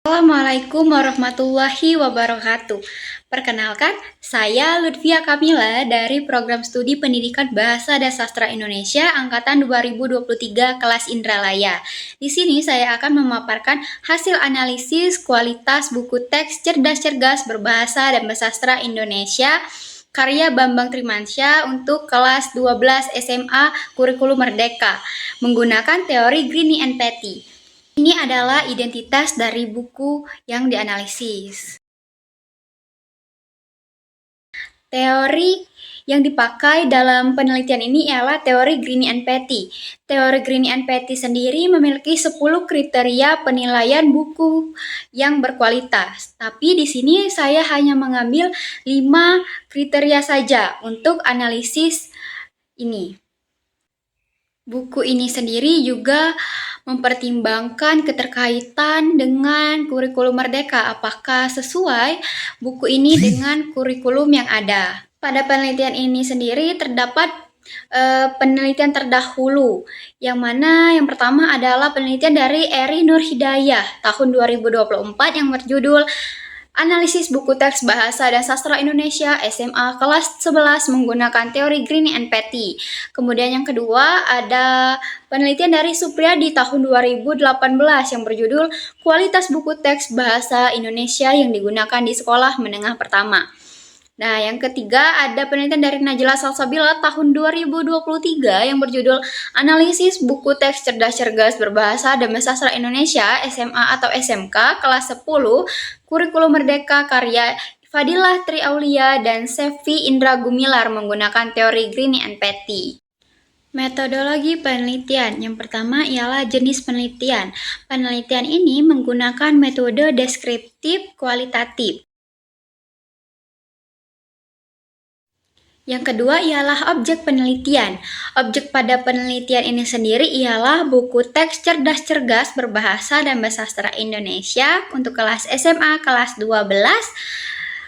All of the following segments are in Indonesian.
Assalamualaikum warahmatullahi wabarakatuh. Perkenalkan, saya Lutfia Kamila dari Program Studi Pendidikan Bahasa dan Sastra Indonesia Angkatan 2023 kelas Indralaya. Di sini saya akan memaparkan hasil analisis kualitas buku teks cerdas-cergas berbahasa dan bersastra Indonesia karya Bambang Trimansyah untuk kelas 12 SMA Kurikulum Merdeka menggunakan teori Greene and Petty. Ini adalah identitas dari buku yang dianalisis. Teori yang dipakai dalam penelitian ini ialah teori Greene and Petty. Teori Greene and Petty sendiri memiliki 10 kriteria penilaian buku yang berkualitas. Tapi di sini saya hanya mengambil 5 kriteria saja untuk analisis ini. Buku ini sendiri juga mempertimbangkan keterkaitan dengan kurikulum merdeka. Apakah sesuai buku ini dengan kurikulum yang ada? Pada penelitian ini sendiri terdapat penelitian terdahulu, yang mana yang pertama adalah penelitian dari Eri Nur Hidayah tahun 2024 yang berjudul Analisis buku teks bahasa dan sastra Indonesia SMA kelas 11 menggunakan teori Greene and Petty. Kemudian yang kedua ada penelitian dari Supriyadi tahun 2018 yang berjudul Kualitas buku teks bahasa Indonesia yang digunakan di sekolah menengah pertama. Nah, yang ketiga ada penelitian dari Najla Salsabila tahun 2023 yang berjudul Analisis buku teks cerdas-cergas berbahasa dan bersastra Indonesia SMA atau SMK kelas 10 Kurikulum Merdeka karya Fadilah Triaulia dan Sevi Indra Gumilar menggunakan teori Greene and Petty. Metodologi penelitian. Yang pertama ialah jenis penelitian. Penelitian ini menggunakan metode deskriptif kualitatif. Yang kedua ialah objek penelitian. Objek pada penelitian ini sendiri ialah buku teks cerdas-cergas berbahasa dan bersastra Indonesia untuk kelas SMA kelas 12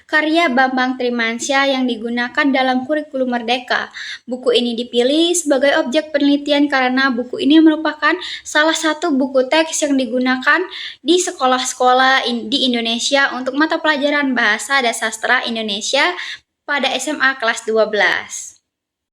karya Bambang Trimansyah yang digunakan dalam kurikulum merdeka. Buku ini dipilih sebagai objek penelitian karena buku ini merupakan salah satu buku teks yang digunakan di sekolah-sekolah di Indonesia untuk mata pelajaran bahasa dan sastra Indonesia pada SMA kelas 12.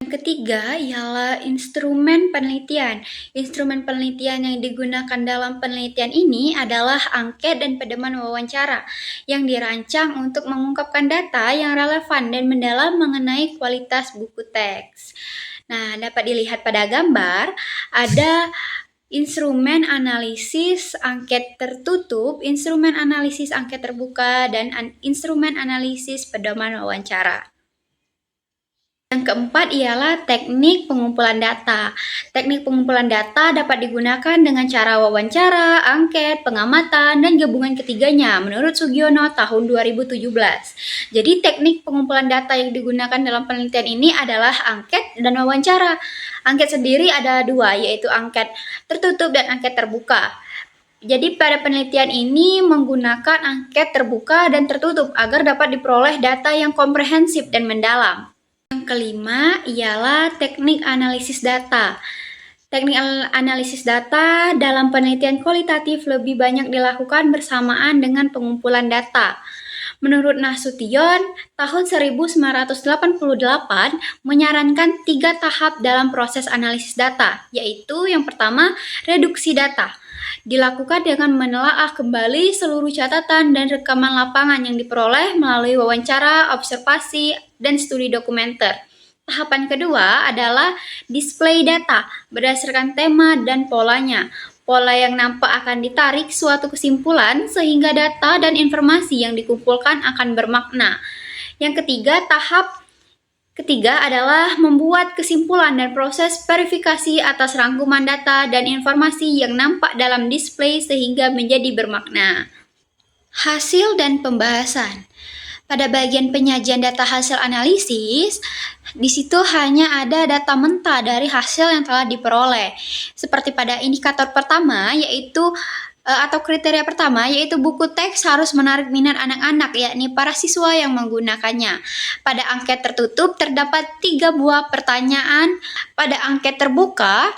Yang ketiga ialah instrumen penelitian. Instrumen penelitian yang digunakan dalam penelitian ini adalah angket dan pedoman wawancara yang dirancang untuk mengungkapkan data yang relevan dan mendalam mengenai kualitas buku teks. Nah, dapat dilihat pada gambar ada instrumen analisis angket tertutup, instrumen analisis angket terbuka, dan instrumen analisis pedoman wawancara. Yang keempat ialah teknik pengumpulan data. Teknik pengumpulan data dapat digunakan dengan cara wawancara, angket, pengamatan, dan gabungan ketiganya menurut Sugiono tahun 2017. Jadi teknik pengumpulan data yang digunakan dalam penelitian ini adalah angket dan wawancara. Angket sendiri ada dua, yaitu angket tertutup dan angket terbuka. Jadi pada penelitian ini menggunakan angket terbuka dan tertutup agar dapat diperoleh data yang komprehensif dan mendalam. Yang kelima ialah teknik analisis data. Teknik analisis data dalam penelitian kualitatif lebih banyak dilakukan bersamaan dengan pengumpulan data. Menurut Nasution, tahun 1988 menyarankan 3 tahap dalam proses analisis data, yaitu yang pertama, reduksi data. Dilakukan dengan menelaah kembali seluruh catatan dan rekaman lapangan yang diperoleh melalui wawancara, observasi, dan studi dokumenter. Tahapan kedua adalah display data berdasarkan tema dan polanya. Pola yang nampak akan ditarik suatu kesimpulan sehingga data dan informasi yang dikumpulkan akan bermakna. Yang ketiga, tahap ketiga adalah membuat kesimpulan dan proses verifikasi atas rangkuman data dan informasi yang nampak dalam display sehingga menjadi bermakna. Hasil dan pembahasan. Pada bagian penyajian data hasil analisis, di situ hanya ada data mentah dari hasil yang telah diperoleh. Seperti pada indikator pertama, yaitu atau kriteria pertama, yaitu buku teks harus menarik minat anak-anak, yakni para siswa yang menggunakannya. Pada angket tertutup terdapat 3 buah pertanyaan. Pada angket terbuka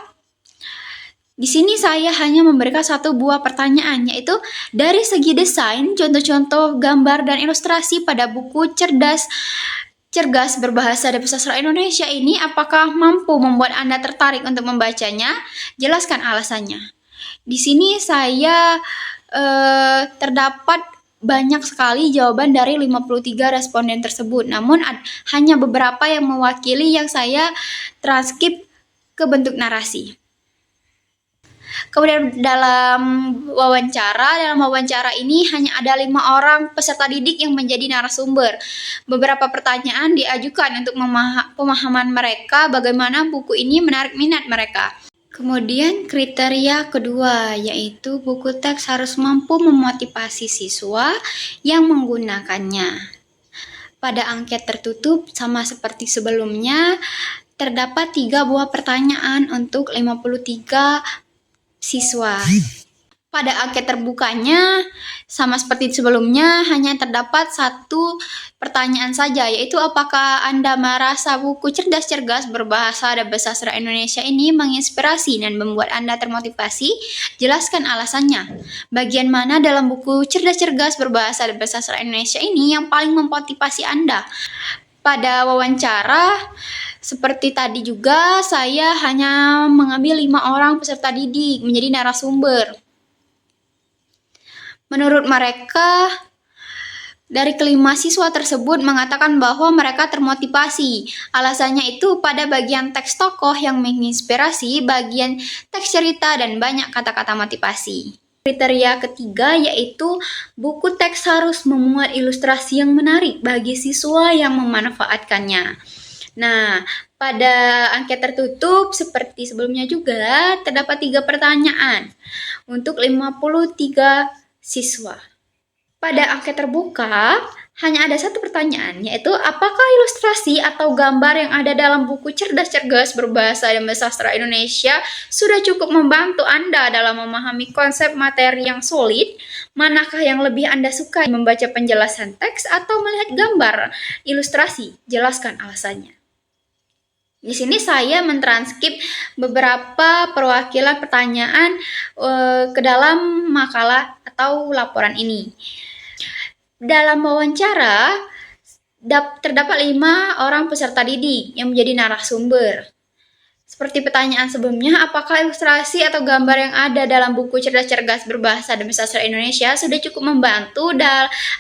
Di sini saya hanya memberikan satu buah pertanyaan, yaitu dari segi desain, contoh-contoh gambar dan ilustrasi pada buku cerdas berbahasa dan sastra Indonesia ini apakah mampu membuat Anda tertarik untuk membacanya? Jelaskan alasannya. Di sini saya terdapat banyak sekali jawaban dari 53 responden tersebut. Namun hanya beberapa yang mewakili yang saya transkrip ke bentuk narasi. Kemudian dalam wawancara ini hanya ada 5 orang peserta didik yang menjadi narasumber. Beberapa pertanyaan diajukan untuk pemahaman mereka bagaimana buku ini menarik minat mereka. Kemudian kriteria kedua, yaitu buku teks harus mampu memotivasi siswa yang menggunakannya. Pada angket tertutup, sama seperti sebelumnya, terdapat 3 buah pertanyaan untuk 53 siswa. Pada angket terbukanya, sama seperti sebelumnya, hanya terdapat 1 pertanyaan saja, yaitu apakah Anda merasa buku cerdas berbahasa dan bersastra Indonesia ini menginspirasi dan membuat Anda termotivasi? Jelaskan alasannya. Bagian mana dalam buku cerdas berbahasa dan bersastra Indonesia ini yang paling memotivasi Anda? Pada wawancara, seperti tadi juga, saya hanya mengambil 5 orang peserta didik menjadi narasumber. Menurut mereka, dari kelima siswa tersebut mengatakan bahwa mereka termotivasi. Alasannya itu pada bagian teks tokoh yang menginspirasi, bagian teks cerita, dan banyak kata-kata motivasi. Kriteria ketiga yaitu buku teks harus memuat ilustrasi yang menarik bagi siswa yang memanfaatkannya. Nah, pada angket tertutup seperti sebelumnya juga terdapat 3 pertanyaan untuk 53 siswa. Pada angket terbuka hanya ada 1 pertanyaan, yaitu apakah ilustrasi atau gambar yang ada dalam buku cerdas berbahasa dan bersastra Indonesia sudah cukup membantu Anda dalam memahami konsep materi yang solid? Manakah yang lebih Anda sukai, membaca penjelasan teks atau melihat gambar ilustrasi? Jelaskan alasannya. Di sini saya mentranskrip beberapa perwakilan pertanyaan ke dalam makalah atau laporan ini. Dalam wawancara, terdapat 5 orang peserta didik yang menjadi narasumber. Seperti pertanyaan sebelumnya, apakah ilustrasi atau gambar yang ada dalam buku cerdas berbahasa dan bersastra Indonesia sudah cukup membantu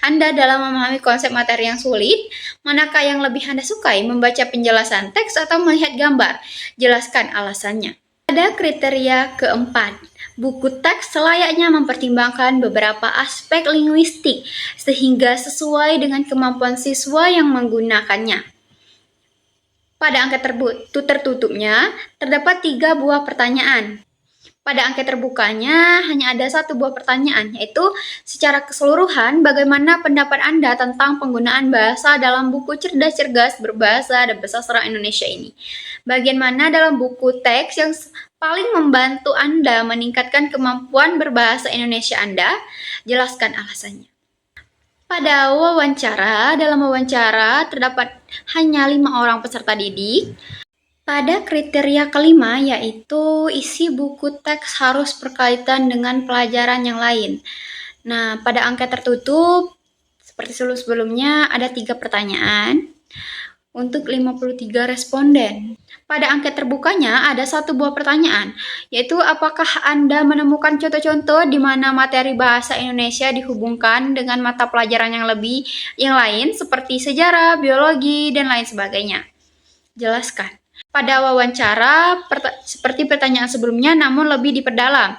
Anda dalam memahami konsep materi yang sulit? Manakah yang lebih Anda sukai, membaca penjelasan teks atau melihat gambar? Jelaskan alasannya. Ada kriteria keempat. Buku teks selayaknya mempertimbangkan beberapa aspek linguistik sehingga sesuai dengan kemampuan siswa yang menggunakannya. Pada angket tertutupnya, terdapat 3 buah pertanyaan. Pada angket terbukanya, hanya ada 1 buah pertanyaan, yaitu secara keseluruhan, bagaimana pendapat Anda tentang penggunaan bahasa dalam buku cerdas berbahasa dan bersastra Indonesia ini? Bagian mana dalam buku teks yang paling membantu Anda meningkatkan kemampuan berbahasa Indonesia Anda? Jelaskan alasannya. Dalam wawancara terdapat hanya 5 orang peserta didik. Pada kriteria kelima yaitu isi buku teks harus berkaitan dengan pelajaran yang lain. Nah, pada angket tertutup seperti sebelumnya ada 3 pertanyaan untuk 53 responden. Pada angket terbukanya ada 1 buah pertanyaan, yaitu apakah Anda menemukan contoh-contoh di mana materi bahasa Indonesia dihubungkan dengan mata pelajaran yang lain seperti sejarah, biologi, dan lain sebagainya. Jelaskan. Pada wawancara, seperti pertanyaan sebelumnya namun lebih diperdalam.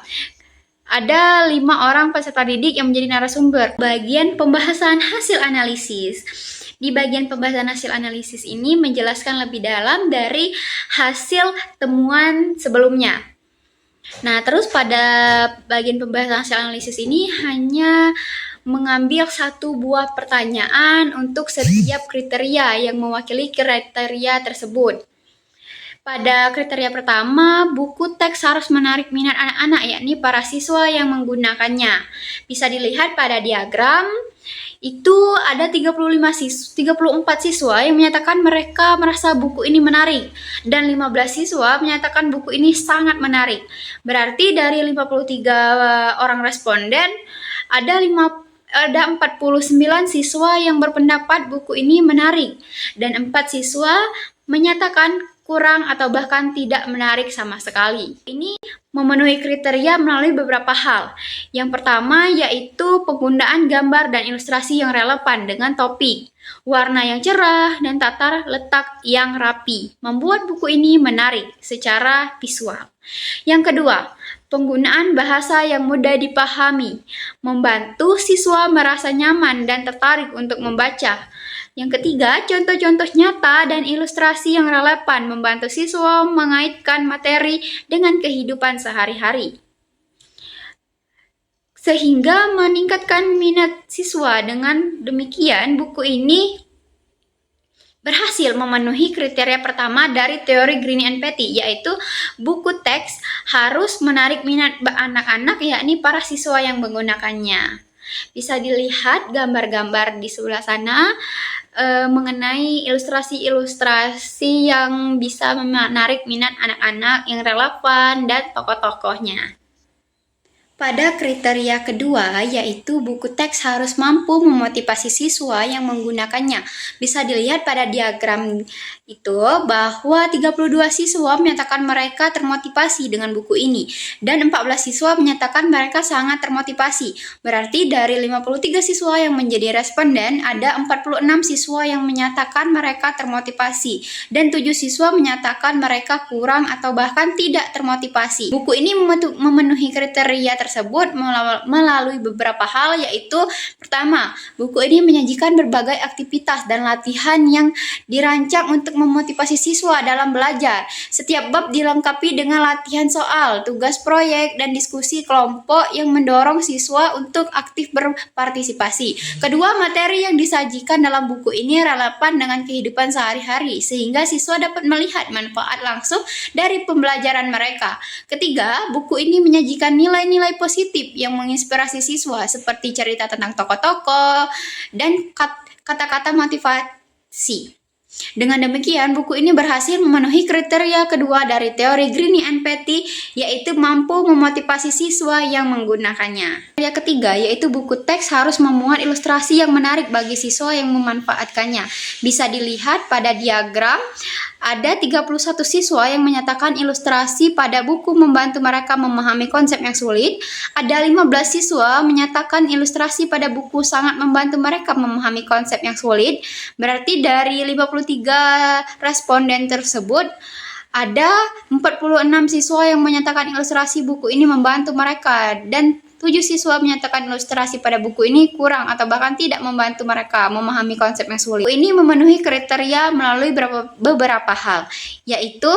Ada 5 orang peserta didik yang menjadi narasumber. Bagian pembahasan hasil analisis. Di bagian pembahasan hasil analisis ini menjelaskan lebih dalam dari hasil temuan sebelumnya. Nah, terus pada bagian pembahasan hasil analisis ini hanya mengambil 1 buah pertanyaan untuk setiap kriteria yang mewakili kriteria tersebut. Pada kriteria pertama, buku teks harus menarik minat anak-anak, yakni para siswa yang menggunakannya. Bisa dilihat pada diagram itu ada 34 siswa yang menyatakan mereka merasa buku ini menarik dan 15 siswa menyatakan buku ini sangat menarik. Berarti dari 53 orang responden ada 49 siswa yang berpendapat buku ini menarik dan 4 siswa menyatakan kurang atau bahkan tidak menarik sama sekali. Ini memenuhi kriteria melalui beberapa hal. Yang pertama yaitu penggunaan gambar dan ilustrasi yang relevan dengan topik, warna yang cerah, dan tata letak yang rapi, membuat buku ini menarik secara visual. Yang kedua, penggunaan bahasa yang mudah dipahami, membantu siswa merasa nyaman dan tertarik untuk membaca. Yang ketiga, contoh-contoh nyata dan ilustrasi yang relevan membantu siswa mengaitkan materi dengan kehidupan sehari-hari, sehingga meningkatkan minat siswa. Dengan demikian, buku ini berhasil memenuhi kriteria pertama dari teori Greene and Petty, yaitu buku teks harus menarik minat anak-anak, yakni para siswa yang menggunakannya. Bisa dilihat gambar-gambar di sebelah sana mengenai ilustrasi-ilustrasi yang bisa menarik minat anak-anak yang relevan dan tokoh-tokohnya. Pada kriteria kedua, yaitu buku teks harus mampu memotivasi siswa yang menggunakannya. Bisa dilihat pada diagram itu bahwa 32 siswa menyatakan mereka termotivasi dengan buku ini dan 14 siswa menyatakan mereka sangat termotivasi. Berarti dari 53 siswa yang menjadi responden, ada 46 siswa yang menyatakan mereka termotivasi dan 7 siswa menyatakan mereka kurang atau bahkan tidak termotivasi. Buku ini memenuhi kriteria tersebut melalui beberapa hal, yaitu pertama, buku ini menyajikan berbagai aktivitas dan latihan yang dirancang untuk memotivasi siswa dalam belajar. Setiap bab dilengkapi dengan latihan soal, tugas proyek, dan diskusi kelompok yang mendorong siswa untuk aktif berpartisipasi. Kedua, materi yang disajikan dalam buku ini relevan dengan kehidupan sehari-hari sehingga siswa dapat melihat manfaat langsung dari pembelajaran mereka. Ketiga, buku ini menyajikan nilai-nilai positif yang menginspirasi siswa seperti cerita tentang tokoh-tokoh dan kata-kata motivasi. Dengan demikian, buku ini berhasil memenuhi kriteria kedua dari teori Greene and Petty, yaitu mampu memotivasi siswa yang menggunakannya. Kriteria ketiga yaitu buku teks harus memuat ilustrasi yang menarik bagi siswa yang memanfaatkannya. Bisa dilihat pada diagram, ada 31 siswa yang menyatakan ilustrasi pada buku membantu mereka memahami konsep yang sulit. Ada 15 siswa menyatakan ilustrasi pada buku sangat membantu mereka memahami konsep yang sulit. Berarti dari 53 responden tersebut, ada 46 siswa yang menyatakan ilustrasi buku ini membantu mereka dan 7 siswa menyatakan ilustrasi pada buku ini kurang atau bahkan tidak membantu mereka memahami konsep yang sulit. Buku ini memenuhi kriteria melalui beberapa hal, yaitu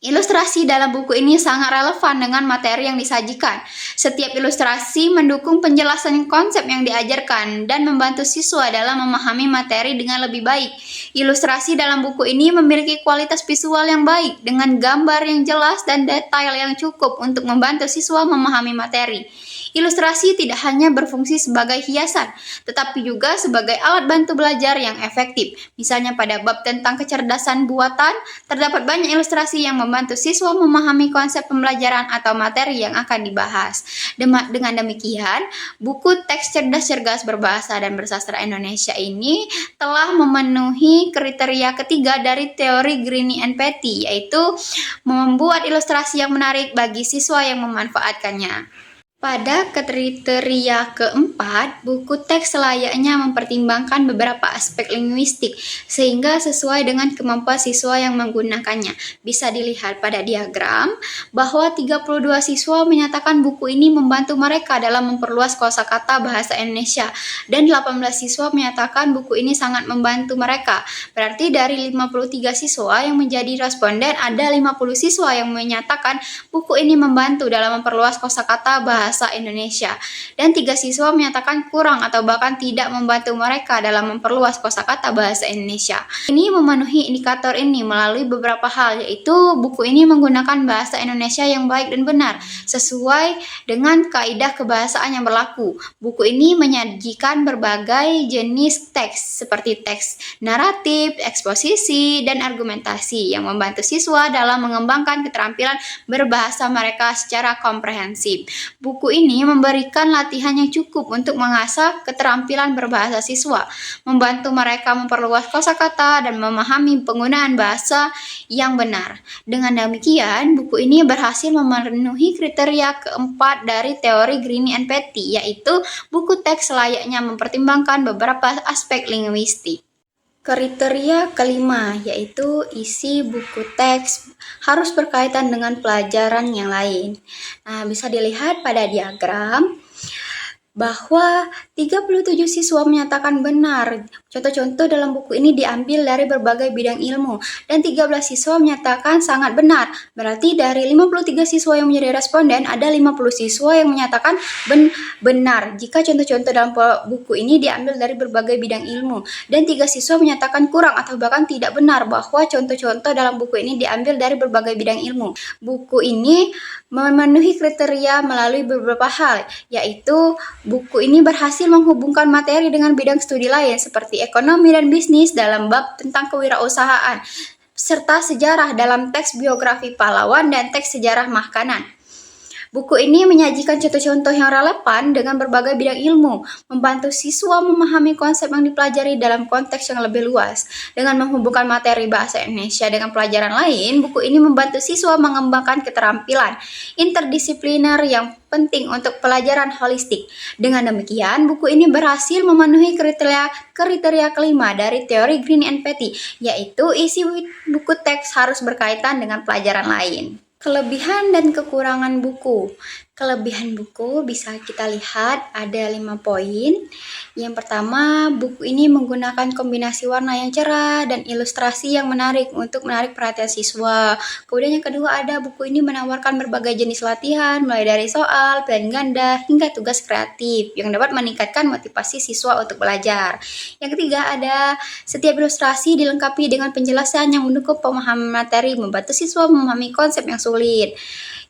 ilustrasi dalam buku ini sangat relevan dengan materi yang disajikan. Setiap ilustrasi mendukung penjelasan konsep yang diajarkan dan membantu siswa dalam memahami materi dengan lebih baik. Ilustrasi dalam buku ini memiliki kualitas visual yang baik dengan gambar yang jelas dan detail yang cukup untuk membantu siswa memahami materi. Ilustrasi tidak hanya berfungsi sebagai hiasan, tetapi juga sebagai alat bantu belajar yang efektif. Misalnya pada bab tentang kecerdasan buatan, terdapat banyak ilustrasi yang membantu siswa memahami konsep pembelajaran atau materi yang akan dibahas. Dengan demikian, buku teks cerdas-cergas berbahasa dan bersastra Indonesia ini telah memenuhi kriteria ketiga dari teori Greene and Petty, yaitu membuat ilustrasi yang menarik bagi siswa yang memanfaatkannya. Pada kriteria keempat, buku teks selayaknya mempertimbangkan beberapa aspek linguistik sehingga sesuai dengan kemampuan siswa yang menggunakannya. Bisa dilihat pada diagram bahwa 32 siswa menyatakan buku ini membantu mereka dalam memperluas kosakata bahasa Indonesia dan 18 siswa menyatakan buku ini sangat membantu mereka. Berarti dari 53 siswa yang menjadi responden, ada 50 siswa yang menyatakan buku ini membantu dalam memperluas kosakata bahasa berbahasa Indonesia. Dan 3 siswa menyatakan kurang atau bahkan tidak membantu mereka dalam memperluas kosakata bahasa Indonesia. Ini memenuhi indikator ini melalui beberapa hal, yaitu buku ini menggunakan bahasa Indonesia yang baik dan benar, sesuai dengan kaidah kebahasaan yang berlaku. Buku ini menyajikan berbagai jenis teks, seperti teks naratif, eksposisi, dan argumentasi yang membantu siswa dalam mengembangkan keterampilan berbahasa mereka secara komprehensif. Buku ini memberikan latihan yang cukup untuk mengasah keterampilan berbahasa siswa, membantu mereka memperluas kosakata dan memahami penggunaan bahasa yang benar. Dengan demikian, buku ini berhasil memenuhi kriteria keempat dari teori Greene and Petty, yaitu buku teks layaknya mempertimbangkan beberapa aspek linguistik. Kriteria kelima, yaitu isi buku teks harus berkaitan dengan pelajaran yang lain. Nah, bisa dilihat pada diagram bahwa 37 siswa menyatakan benar. Contoh-contoh dalam buku ini diambil dari berbagai bidang ilmu, dan 13 siswa menyatakan sangat benar. Berarti dari 53 siswa yang menjadi responden, ada 50 siswa yang menyatakan benar jika contoh-contoh dalam buku ini diambil dari berbagai bidang ilmu, dan 3 siswa menyatakan kurang atau bahkan tidak benar bahwa contoh-contoh dalam buku ini diambil dari berbagai bidang ilmu. Buku ini memenuhi kriteria melalui beberapa hal, yaitu buku ini berhasil menghubungkan materi dengan bidang studi lain seperti ekonomi dan bisnis dalam bab tentang kewirausahaan, serta sejarah dalam teks biografi pahlawan dan teks sejarah makanan. Buku ini menyajikan contoh-contoh yang relevan dengan berbagai bidang ilmu, membantu siswa memahami konsep yang dipelajari dalam konteks yang lebih luas. Dengan menghubungkan materi bahasa Indonesia dengan pelajaran lain, buku ini membantu siswa mengembangkan keterampilan interdisipliner yang penting untuk pelajaran holistik. Dengan demikian, buku ini berhasil memenuhi kriteria kelima dari teori Greene and Petty, yaitu isi buku teks harus berkaitan dengan pelajaran lain. Kelebihan dan kekurangan buku. Kelebihan buku bisa kita lihat ada 5 poin. Yang pertama, buku ini menggunakan kombinasi warna yang cerah dan ilustrasi yang menarik untuk menarik perhatian siswa. Kemudian yang kedua, ada buku ini menawarkan berbagai jenis latihan, mulai dari soal, pilihan ganda, hingga tugas kreatif yang dapat meningkatkan motivasi siswa untuk belajar. Yang ketiga, ada setiap ilustrasi dilengkapi dengan penjelasan yang mendukung pemahaman materi, membantu siswa memahami konsep yang sulit.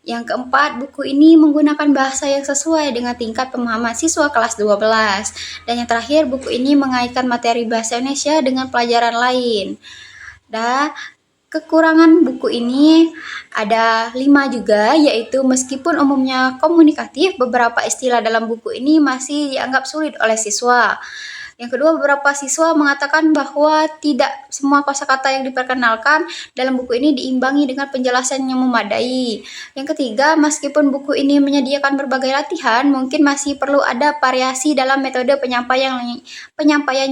Yang keempat, buku ini menggunakan bahasa yang sesuai dengan tingkat pemahaman siswa kelas 12. Dan yang terakhir, buku ini mengaitkan materi bahasa Indonesia dengan pelajaran lain. Dan kekurangan buku ini ada 5 juga, yaitu meskipun umumnya komunikatif, beberapa istilah dalam buku ini masih dianggap sulit oleh siswa. Yang kedua, beberapa siswa mengatakan bahwa tidak semua kosakata yang diperkenalkan dalam buku ini diimbangi dengan penjelasan yang memadai. Yang ketiga, meskipun buku ini menyediakan berbagai latihan, mungkin masih perlu ada variasi dalam metode penyampaian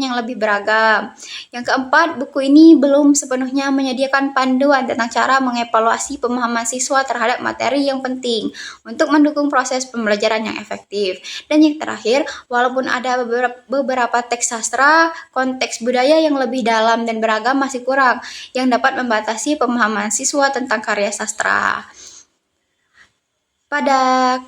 yang lebih beragam. Yang keempat, buku ini belum sepenuhnya menyediakan panduan tentang cara mengevaluasi pemahaman siswa terhadap materi yang penting untuk mendukung proses pembelajaran yang efektif. Dan yang terakhir, walaupun ada beberapa teks sastra, konteks budaya yang lebih dalam dan beragam masih kurang, yang dapat membatasi pemahaman siswa tentang karya sastra. Pada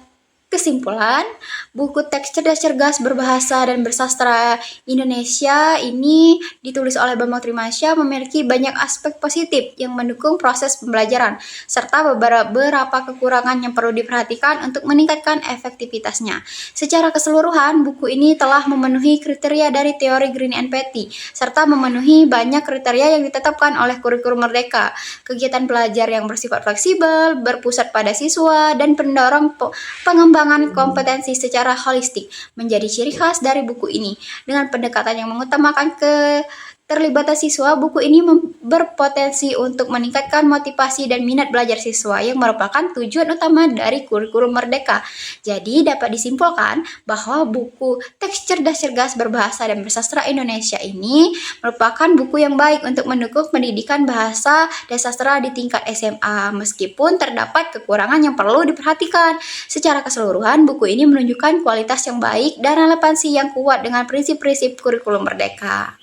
kesimpulan, buku teks cerdas-cergas berbahasa dan bersastra Indonesia ini ditulis oleh Bambang Trimansyah memiliki banyak aspek positif yang mendukung proses pembelajaran, serta beberapa kekurangan yang perlu diperhatikan untuk meningkatkan efektivitasnya. Secara keseluruhan, buku ini telah memenuhi kriteria dari teori Greene and Petty, serta memenuhi banyak kriteria yang ditetapkan oleh kurikulum Merdeka. Kegiatan belajar yang bersifat fleksibel, berpusat pada siswa, dan pendorong pengembangan kompetensi secara holistik menjadi ciri khas dari buku ini. Dengan pendekatan yang mengutamakan keterlibatan siswa, buku ini berpotensi untuk meningkatkan motivasi dan minat belajar siswa yang merupakan tujuan utama dari kurikulum Merdeka. Jadi dapat disimpulkan bahwa buku teks cerdas-cergas berbahasa dan bersastra Indonesia ini merupakan buku yang baik untuk mendukung pendidikan bahasa dan sastra di tingkat SMA, meskipun terdapat kekurangan yang perlu diperhatikan. Secara keseluruhan, buku ini menunjukkan kualitas yang baik dan relevansi yang kuat dengan prinsip-prinsip kurikulum Merdeka.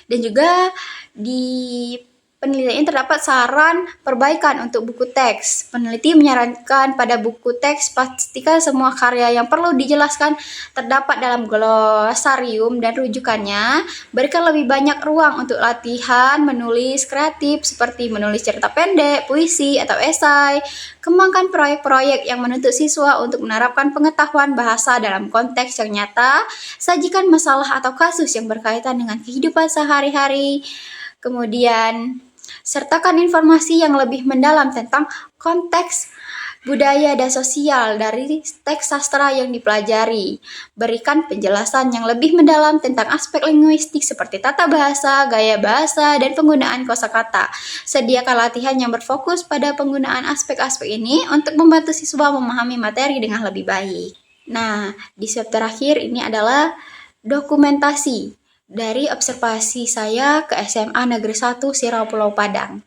Dan juga di penelitian ini terdapat saran perbaikan untuk buku teks. Peneliti menyarankan pada buku teks pastikan semua karya yang perlu dijelaskan terdapat dalam glosarium dan rujukannya. Berikan lebih banyak ruang untuk latihan menulis kreatif seperti menulis cerita pendek, puisi, atau esai. Kembangkan proyek-proyek yang menuntut siswa untuk menerapkan pengetahuan bahasa dalam konteks yang nyata. Sajikan masalah atau kasus yang berkaitan dengan kehidupan sehari-hari. Kemudian, sertakan informasi yang lebih mendalam tentang konteks budaya dan sosial dari teks sastra yang dipelajari. Berikan penjelasan yang lebih mendalam tentang aspek linguistik seperti tata bahasa, gaya bahasa, dan penggunaan kosakata. Sediakan latihan yang berfokus pada penggunaan aspek-aspek ini untuk membantu siswa memahami materi dengan lebih baik. Nah, di step terakhir ini adalah dokumentasi dari observasi saya ke SMA Negeri 1 Sirau Pulau Padang.